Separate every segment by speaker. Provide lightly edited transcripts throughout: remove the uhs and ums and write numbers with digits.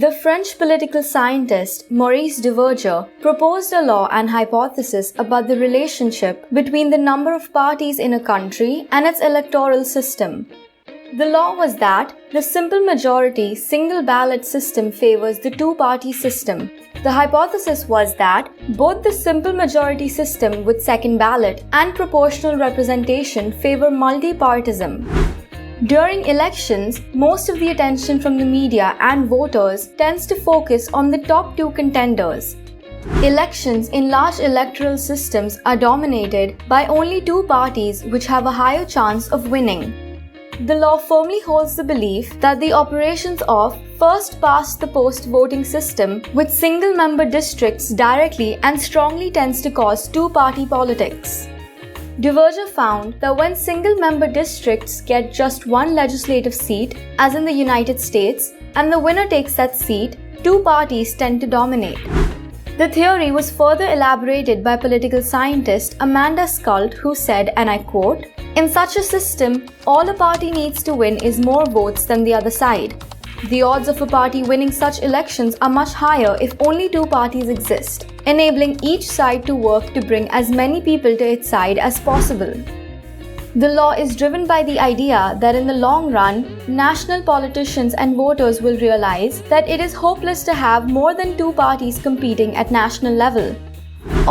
Speaker 1: The French political scientist Maurice Duverger proposed a law and hypothesis about the relationship between the number of parties in a country and its electoral system. The law was that the simple majority single ballot system favors the two-party system. The hypothesis was that both the simple majority system with second ballot and proportional representation favor multi-partism. During elections, most of the attention from the media and voters tends to focus on the top two contenders. Elections in large electoral systems are dominated by only two parties which have a higher chance of winning. The law firmly holds the belief that the operations of first-past-the-post voting system with single-member districts directly and strongly tends to cause two-party politics. Duverger found that when single-member districts get just one legislative seat, as in the United States, and the winner takes that seat, two parties tend to dominate. The theory was further elaborated by political scientist Amanda Scull, who said, and I quote, "In such a system, all a party needs to win is more votes than the other side. The odds of a party winning such elections are much higher if only two parties exist, enabling each side to work to bring as many people to its side as possible." The law is driven by the idea that in the long run, national politicians and voters will realize that it is hopeless to have more than two parties competing at national level.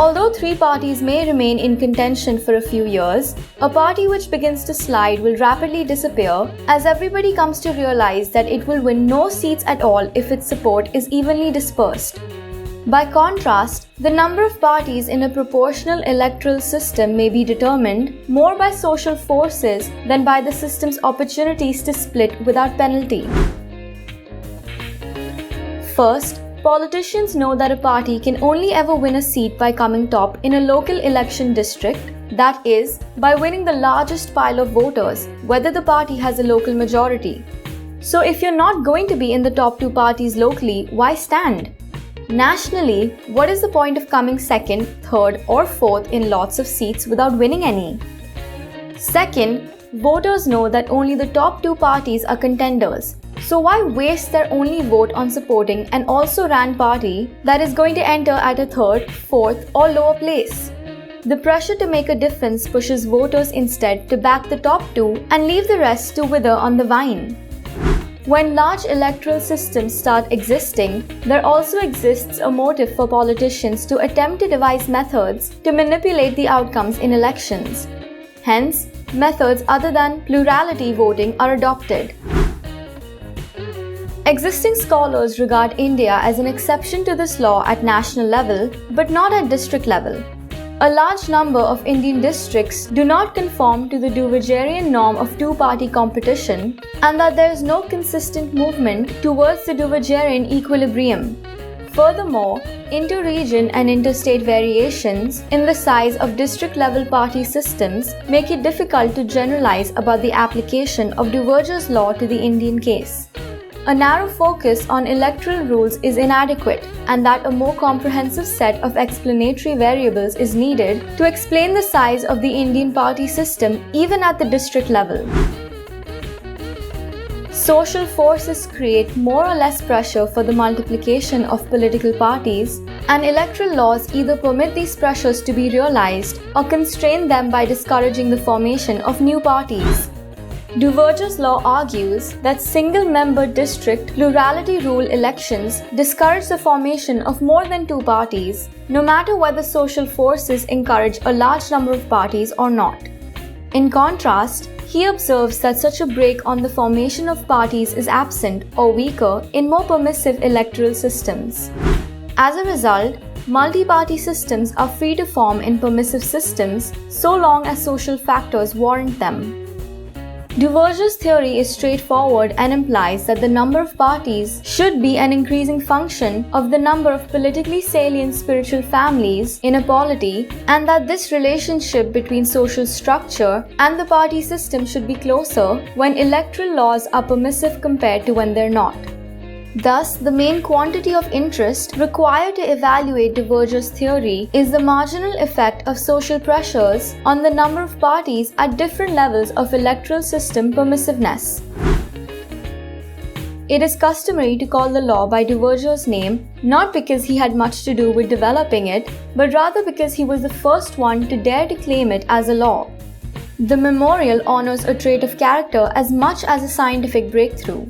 Speaker 1: Although three parties may remain in contention for a few years, a party which begins to slide will rapidly disappear as everybody comes to realize that it will win no seats at all if its support is evenly dispersed. By contrast, the number of parties in a proportional electoral system may be determined more by social forces than by the system's opportunities to split without penalty. First, politicians know that a party can only ever win a seat by coming top in a local election district, that is, by winning the largest pile of voters, whether the party has a local majority. So if you're not going to be in the top two parties locally, why stand? Nationally, what is the point of coming second, third, or fourth in lots of seats without winning any? Second, voters know that only the top two parties are contenders. So why waste their only vote on supporting an also-ran party that is going to enter at a third, fourth, or lower place? The pressure to make a difference pushes voters instead to back the top two and leave the rest to wither on the vine. When large electoral systems start existing, there also exists a motive for politicians to attempt to devise methods to manipulate the outcomes in elections. Hence, methods other than plurality voting are adopted. Existing scholars regard India as an exception to this law at national level, but not at district level. A large number of Indian districts do not conform to the Duvergerian norm of two-party competition, and that there is no consistent movement towards the Duvergerian equilibrium. Furthermore, inter-region and interstate variations in the size of district-level party systems make it difficult to generalize about the application of Duverger's law to the Indian case. A narrow focus on electoral rules is inadequate, and that a more comprehensive set of explanatory variables is needed to explain the size of the Indian party system even at the district level. Social forces create more or less pressure for the multiplication of political parties, and electoral laws either permit these pressures to be realized or constrain them by discouraging the formation of new parties. Duverger's law argues that single-member district plurality rule elections discourage the formation of more than two parties, no matter whether social forces encourage a large number of parties or not. In contrast, he observes that such a break on the formation of parties is absent or weaker in more permissive electoral systems. As a result, multi-party systems are free to form in permissive systems so long as social factors warrant them. Duverger's theory is straightforward and implies that the number of parties should be an increasing function of the number of politically salient spiritual families in a polity, and that this relationship between social structure and the party system should be closer when electoral laws are permissive compared to when they're not. Thus, the main quantity of interest required to evaluate Duverger's theory is the marginal effect of social pressures on the number of parties at different levels of electoral system permissiveness. It is customary to call the law by Duverger's name not because he had much to do with developing it, but rather because he was the first one to dare to claim it as a law. The memorial honors a trait of character as much as a scientific breakthrough.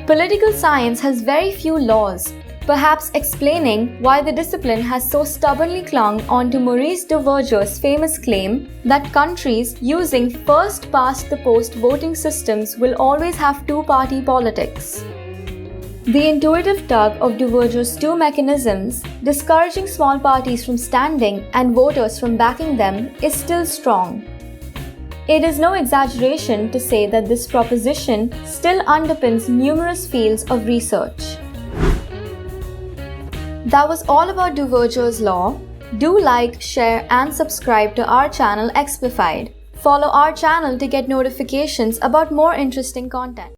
Speaker 1: Political science has very few laws, perhaps explaining why the discipline has so stubbornly clung on to Maurice Duverger's famous claim that countries using first-past-the-post voting systems will always have two-party politics. The intuitive tug of Duverger's two mechanisms, discouraging small parties from standing and voters from backing them, is still strong. It is no exaggeration to say that this proposition still underpins numerous fields of research. That was all about Duverger's law. Do like, share and subscribe to our channel Explified. Follow our channel to get notifications about more interesting content.